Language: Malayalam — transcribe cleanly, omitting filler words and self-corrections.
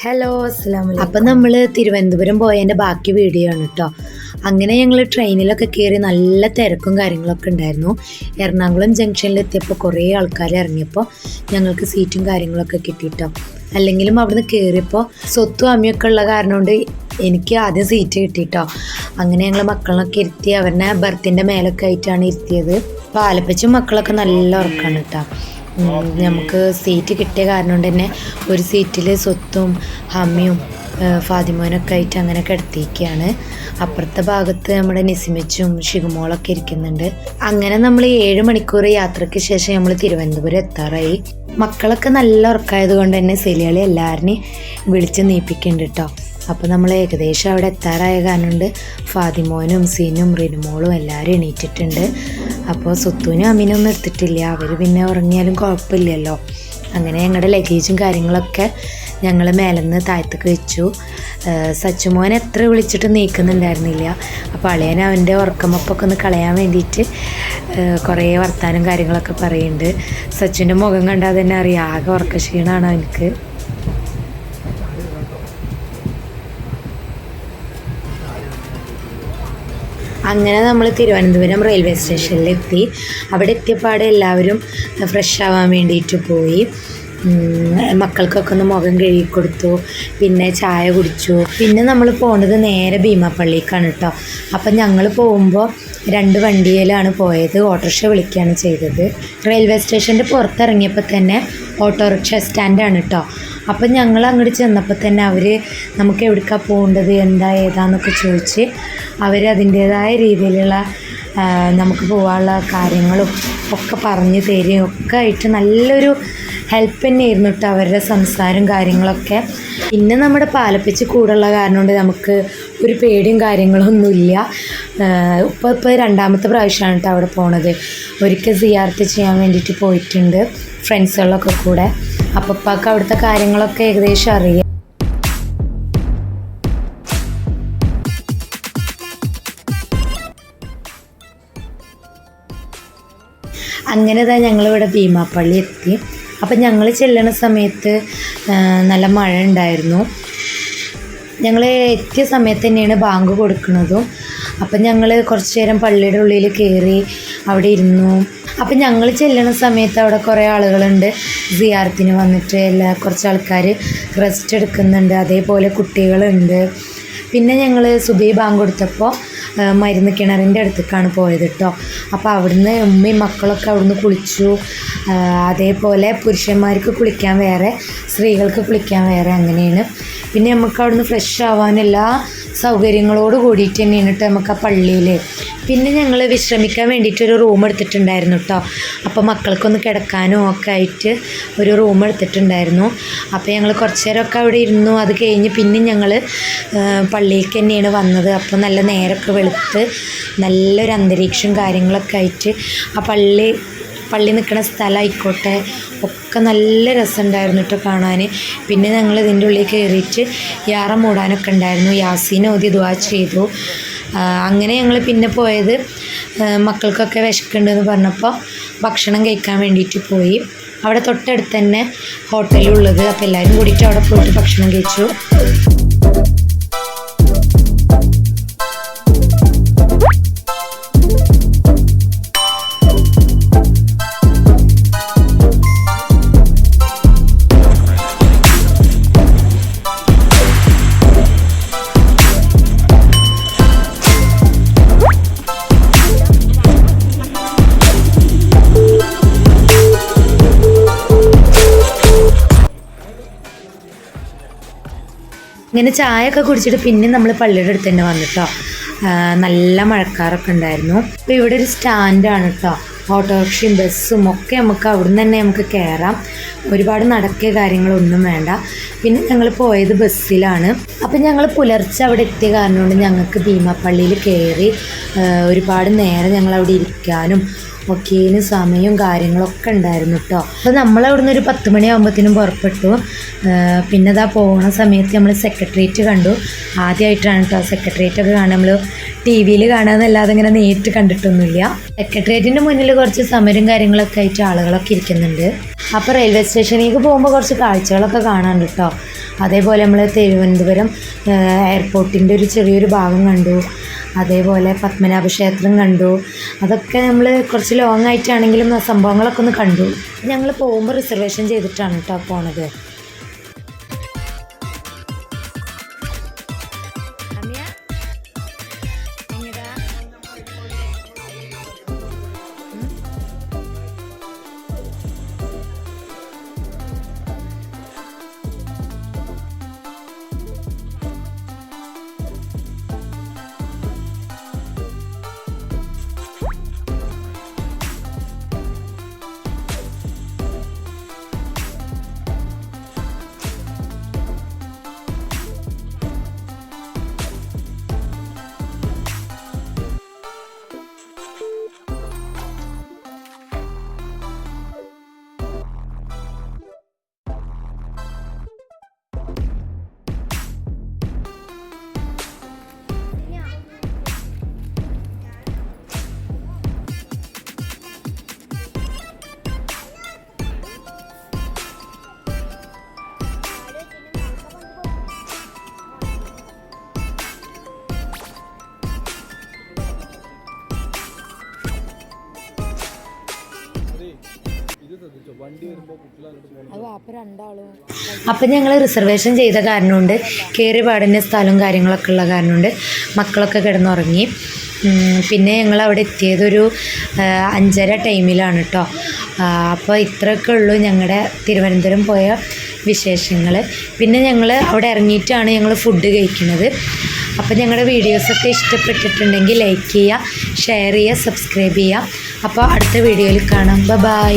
ഹലോ അസ്സലാമു അപ്പം നമ്മൾ തിരുവനന്തപുരം പോയതിൻ്റെ ബാക്കി വീഡിയോ ആണ് കേട്ടോ. അങ്ങനെ ഞങ്ങൾ ട്രെയിനിലൊക്കെ കയറി നല്ല തിരക്കും കാര്യങ്ങളൊക്കെ ഉണ്ടായിരുന്നു. എറണാകുളം ജംഗ്ഷനിൽ എത്തിയപ്പോൾ കുറേ ആൾക്കാർ ഇറങ്ങിയപ്പോൾ ഞങ്ങൾക്ക് സീറ്റും കാര്യങ്ങളൊക്കെ കിട്ടിയിട്ടോ. അല്ലെങ്കിലും അവിടുന്ന് കയറിയപ്പോൾ സ്വത്തും അമ്മയൊക്കെ ഉള്ള കാരണം കൊണ്ട് എനിക്ക് ആദ്യം സീറ്റ് കിട്ടിയിട്ടോ. അങ്ങനെ ഞങ്ങൾ മക്കളൊക്കെ ഇരുത്തി അവരുടെ ബർത്തിൻ്റെ മേലൊക്കെ ആയിട്ടാണ് ഇരുത്തിയത്. അപ്പോൾ ആലപ്പച്ചും മക്കളൊക്കെ നല്ല ഉറക്കമാണ് കേട്ടോ. നമുക്ക് സീറ്റ് കിട്ടിയ കാരണം കൊണ്ട് തന്നെ ഒരു സീറ്റിൽ സ്വത്തും ഹമ്മിയും ഫാത്തിമോനൊക്കെ ആയിട്ട് അങ്ങനെ കിടത്തിയിരിക്കുകയാണ്. അപ്പുറത്തെ ഭാഗത്ത് നമ്മുടെ നിസിമച്ചും ഷിഗുമോളൊക്കെ ഇരിക്കുന്നുണ്ട്. അങ്ങനെ നമ്മൾ 7 മണിക്കൂർ യാത്രയ്ക്ക് ശേഷം നമ്മൾ തിരുവനന്തപുരം എത്താറായി. മക്കളൊക്കെ നല്ല ഉറക്കമായത് കൊണ്ട് തന്നെ സെലിയാളി എല്ലാവരെയും വിളിച്ച് നീപ്പിക്കുന്നുണ്ട് കേട്ടോ. അപ്പോൾ നമ്മൾ ഏകദേശം അവിടെ എത്താറായ കാരണം കൊണ്ട് ഫാത്തിമോനും സീനും റിനുമോളും എല്ലാവരും എണീറ്റിട്ടുണ്ട്. അപ്പോൾ സുത്തൂനും അമീനൊന്നും എടുത്തിട്ടില്ല, അവർ പിന്നെ ഉറങ്ങിയാലും കുഴപ്പമില്ലല്ലോ. അങ്ങനെ ഞങ്ങളുടെ ലഗേജും കാര്യങ്ങളൊക്കെ ഞങ്ങൾ മേലെന്ന് താഴത്തേക്ക് വെച്ചു. സച്ചുമോൻ എത്ര വിളിച്ചിട്ട് നീക്കുന്നുണ്ടായിരുന്നില്ല. അപ്പോൾ അളിയൻ അവൻ്റെ ഉറക്കമൊപ്പൊക്കെ ഒന്ന് കളയാൻ വേണ്ടിയിട്ട് കുറേ വർത്താനം കാര്യങ്ങളൊക്കെ പറയുന്നുണ്ട്. സച്ചുവിൻ്റെ മുഖം കണ്ടാൽ തന്നെ അറിയാം ആകെ ഉറക്ക ക്ഷീണമാണ് അവനക്ക്. അങ്ങനെ നമ്മൾ തിരുവനന്തപുരം റെയിൽവേ സ്റ്റേഷനിലെത്തി. അവിടെ എത്തിയപ്പാടെ എല്ലാവരും ഫ്രഷ് ആവാൻ വേണ്ടിയിട്ട് പോയി. മക്കൾക്കൊക്കെ ഒന്ന് മുഖം കഴുകി കൊടുത്തു, പിന്നെ ചായ കുടിച്ചു. പിന്നെ നമ്മൾ പോകുന്നത് നേരെ ഭീമാപ്പള്ളിക്കാണ് കേട്ടോ. അപ്പം ഞങ്ങൾ പോകുമ്പോൾ 2 വണ്ടിയിലാണ് പോയത്. ഓട്ടോറിക്ഷ വിളിക്കുകയാണ് ചെയ്തത്. റെയിൽവേ സ്റ്റേഷൻ്റെ പുറത്തിറങ്ങിയപ്പോൾ തന്നെ ഓട്ടോറിക്ഷ സ്റ്റാൻഡാണ് കേട്ടോ. അപ്പം ഞങ്ങൾ അങ്ങോട്ട് ചെന്നപ്പോൾ തന്നെ അവർ നമുക്ക് എവിടേക്കാണ് പോകേണ്ടത് എന്താ ഏതാന്നൊക്കെ ചോദിച്ച് അവർ അതിൻ്റേതായ രീതിയിലുള്ള നമുക്ക് പോകാനുള്ള കാര്യങ്ങളും ഒക്കെ പറഞ്ഞു തരികയും ഒക്കെ ആയിട്ട് നല്ലൊരു ഹെൽപ്പ് തന്നെയായിരുന്നു കേട്ടോ അവരുടെ സംസാരം കാര്യങ്ങളൊക്കെ. പിന്നെ നമ്മുടെ പാലപ്പിച്ച് കൂടുള്ള കാരണം കൊണ്ട് നമുക്ക് ഒരു പേടിയും കാര്യങ്ങളൊന്നുമില്ല. ഇപ്പോൾ 2ാമത്തെ പ്രാവശ്യമാണ് കേട്ടോ അവിടെ പോണത്. ഒരിക്കൽ സിയാർത്ത് ചെയ്യാൻ വേണ്ടിയിട്ട് പോയിട്ടുണ്ട് ഫ്രണ്ട്സുകളൊക്കെ കൂടെ. അപ്പോൾ ഇപ്പൊക്കെ അവിടുത്തെ കാര്യങ്ങളൊക്കെ ഏകദേശം അറിയാം. അങ്ങനെ തന്നെ ഞങ്ങളിവിടെ ഭീമാപ്പള്ളി എത്തി. അപ്പം ഞങ്ങൾ ചെല്ലുന്ന സമയത്ത് നല്ല മഴ ഉണ്ടായിരുന്നു. ഞങ്ങൾ എത്തിയ സമയത്ത് തന്നെയാണ് ബാങ്ക് കൊടുക്കുന്നതും. അപ്പം ഞങ്ങൾ കുറച്ച് നേരം പള്ളിയുടെ ഉള്ളിൽ കയറി അവിടെ ഇരുന്നു. അപ്പം ഞങ്ങൾ ചെല്ലുന്ന സമയത്ത് അവിടെ കുറേ ആളുകളുണ്ട് സിയാറത്തിന് വന്നിട്ട്. കുറച്ച് ആൾക്കാർ റെസ്റ്റ് എടുക്കുന്നുണ്ട്, അതേപോലെ കുട്ടികളുണ്ട്. പിന്നെ ഞങ്ങൾ സുബഹി ബാങ്ക് കൊടുത്തപ്പോൾ മരുന്ന് കിണറിൻ്റെ അടുത്തേക്കാണ് പോയത് കേട്ടോ. അപ്പോൾ അവിടുന്ന് ഉമ്മയും മക്കളൊക്കെ അവിടുന്ന് കുളിച്ചു. അതേപോലെ പുരുഷന്മാർക്ക് കുളിക്കാൻ വേറെ, സ്ത്രീകൾക്ക് കുളിക്കാൻ വേറെ, അങ്ങനെയാണ്. പിന്നെ നമുക്ക് അവിടുന്ന് ഫ്രഷ് ആവാൻ എല്ലാ സൗകര്യങ്ങളോട് കൂടിയിട്ട് തന്നെയാണ് കേട്ടോ നമുക്ക് ആ പള്ളിയിൽ. പിന്നെ ഞങ്ങൾ വിശ്രമിക്കാൻ വേണ്ടിയിട്ടൊരു റൂം എടുത്തിട്ടുണ്ടായിരുന്നു കേട്ടോ. അപ്പോൾ മക്കൾക്കൊന്ന് കിടക്കാനും ഒക്കെ ആയിട്ട് ഒരു റൂം എടുത്തിട്ടുണ്ടായിരുന്നു. അപ്പോൾ ഞങ്ങൾ കുറച്ച് നേരമൊക്കെ അവിടെ ഇരുന്നു. അത് കഴിഞ്ഞ് പിന്നെ ഞങ്ങൾ പള്ളിയിലേക്ക് തന്നെയാണ് വന്നത്. അപ്പോൾ നല്ല നേരമൊക്കെ വെളുത്ത് നല്ലൊരു അന്തരീക്ഷം കാര്യങ്ങളൊക്കെ ആയിട്ട് ആ പള്ളി നിൽക്കുന്ന സ്ഥലമായിക്കോട്ടെ ഒക്കെ നല്ല രസമുണ്ടായിരുന്നു കേട്ടോ കാണാൻ. പിന്നെ ഞങ്ങൾ ഇതിൻ്റെ ഉള്ളിൽ കയറിയിട്ട് യാറ മൂടാനൊക്കെ ഉണ്ടായിരുന്നു. യാസീൻ ഓതി ദുആ ചെയ്തു. അങ്ങനെ ഞങ്ങൾ പിന്നെ പോയത് മക്കൾക്കൊക്കെ വിശക്കുന്നുണ്ടെന്ന് പറഞ്ഞപ്പോൾ ഭക്ഷണം കഴിക്കാൻ വേണ്ടിയിട്ട് പോയി. അവിടെ തൊട്ടടുത്ത് തന്നെ ഹോട്ടലുള്ളത്. അപ്പോൾ എല്ലാവരും കൂടിയിട്ട് അവിടെ പോയിട്ട് ഭക്ഷണം കഴിച്ചു. ഇങ്ങനെ ചായയൊക്കെ കുടിച്ചിട്ട് പിന്നെ നമ്മൾ പള്ളിയുടെ അടുത്ത് തന്നെ വന്നിട്ടോ. നല്ല മഴക്കാറൊക്കെ ഉണ്ടായിരുന്നു. അപ്പോൾ ഇവിടെ ഒരു സ്റ്റാൻഡാണ് കേട്ടോ. ഓട്ടോറിക്ഷയും ബസ്സും ഒക്കെ നമുക്ക് അവിടുന്ന് തന്നെ നമുക്ക് കയറാം. ഒരുപാട് നടക്കിയ കാര്യങ്ങളൊന്നും വേണ്ട. പിന്നെ ഞങ്ങൾ പോയത് ബസ്സിലാണ്. അപ്പം ഞങ്ങൾ പുലർച്ചെ അവിടെ എത്തിയ കാരണം കൊണ്ട് ഞങ്ങൾക്ക് ഭീമാപ്പള്ളിയിൽ കയറി ഒരുപാട് നേരം ഞങ്ങൾ അവിടെ ഇരിക്കാനും ഒക്കെയും സമയവും കാര്യങ്ങളൊക്കെ ഉണ്ടായിരുന്നു കേട്ടോ. അപ്പോൾ നമ്മളവിടുന്ന് ഒരു 10 മണിയാകുമ്പോഴത്തേനും പുറപ്പെട്ടു. പിന്നെ ഇതാ പോകുന്ന സമയത്ത് നമ്മൾ സെക്രട്ടേറിയറ്റ് കണ്ടു. ആദ്യമായിട്ടാണ് കേട്ടോ സെക്രട്ടേറിയറ്റൊക്കെ കാണാൻ. നമ്മൾ TV-യിൽ കാണാമെന്നല്ലാതെ ഇങ്ങനെ നേരിട്ട് കണ്ടിട്ടൊന്നുമില്ല. സെക്രട്ടേറിയറ്റിൻ്റെ മുന്നിൽ കുറച്ച് സമരം കാര്യങ്ങളൊക്കെ ആയിട്ട് ആളുകളൊക്കെ ഇരിക്കുന്നുണ്ട്. അപ്പോൾ റെയിൽവേ സ്റ്റേഷനിലേക്ക് പോകുമ്പോൾ കുറച്ച് കാഴ്ചകളൊക്കെ കാണാനുണ്ട് കേട്ടോ. അതേപോലെ നമ്മൾ തിരുവനന്തപുരം എയർപോർട്ടിൻ്റെ ഒരു ചെറിയൊരു ഭാഗം കണ്ടു. അതേപോലെ പത്മനാഭ ക്ഷേത്രം കണ്ടു. അതൊക്കെ നമ്മൾ കുറച്ച് ലോങ് ആയിട്ടാണെങ്കിലും സംഭവങ്ങളൊക്കെ ഒന്ന് കണ്ടു. ഞങ്ങൾ പോകുമ്പോൾ റിസർവേഷൻ ചെയ്തിട്ടാണ് കേട്ടോ പോണത്. അപ്പം ഞങ്ങൾ റിസർവേഷൻ ചെയ്ത കാരണം കൊണ്ട് കയറി പാടിൻ്റെ സ്ഥലവും കാര്യങ്ങളൊക്കെ ഉള്ള കാരണം കൊണ്ട് മക്കളൊക്കെ കിടന്നുറങ്ങി. പിന്നെ ഞങ്ങൾ അവിടെ എത്തിയതൊരു 5:30 ടൈമിലാണ് കേട്ടോ. അപ്പോൾ ഇത്രയൊക്കെ ഉള്ളൂ ഞങ്ങളുടെ തിരുവനന്തപുരം പോയ വിശേഷങ്ങൾ. പിന്നെ ഞങ്ങൾ അവിടെ ഇറങ്ങിയിട്ടാണ് ഞങ്ങൾ ഫുഡ് കഴിക്കുന്നത്. അപ്പോൾ ഞങ്ങളുടെ വീഡിയോസൊക്കെ ഇഷ്ടപ്പെട്ടിട്ടുണ്ടെങ്കിൽ ലൈക്ക് ചെയ്യുക, ഷെയർ ചെയ്യുക, സബ്സ്ക്രൈബ് ചെയ്യുക. അപ്പോൾ അടുത്ത വീഡിയോയിൽ കാണാം. ബൈ.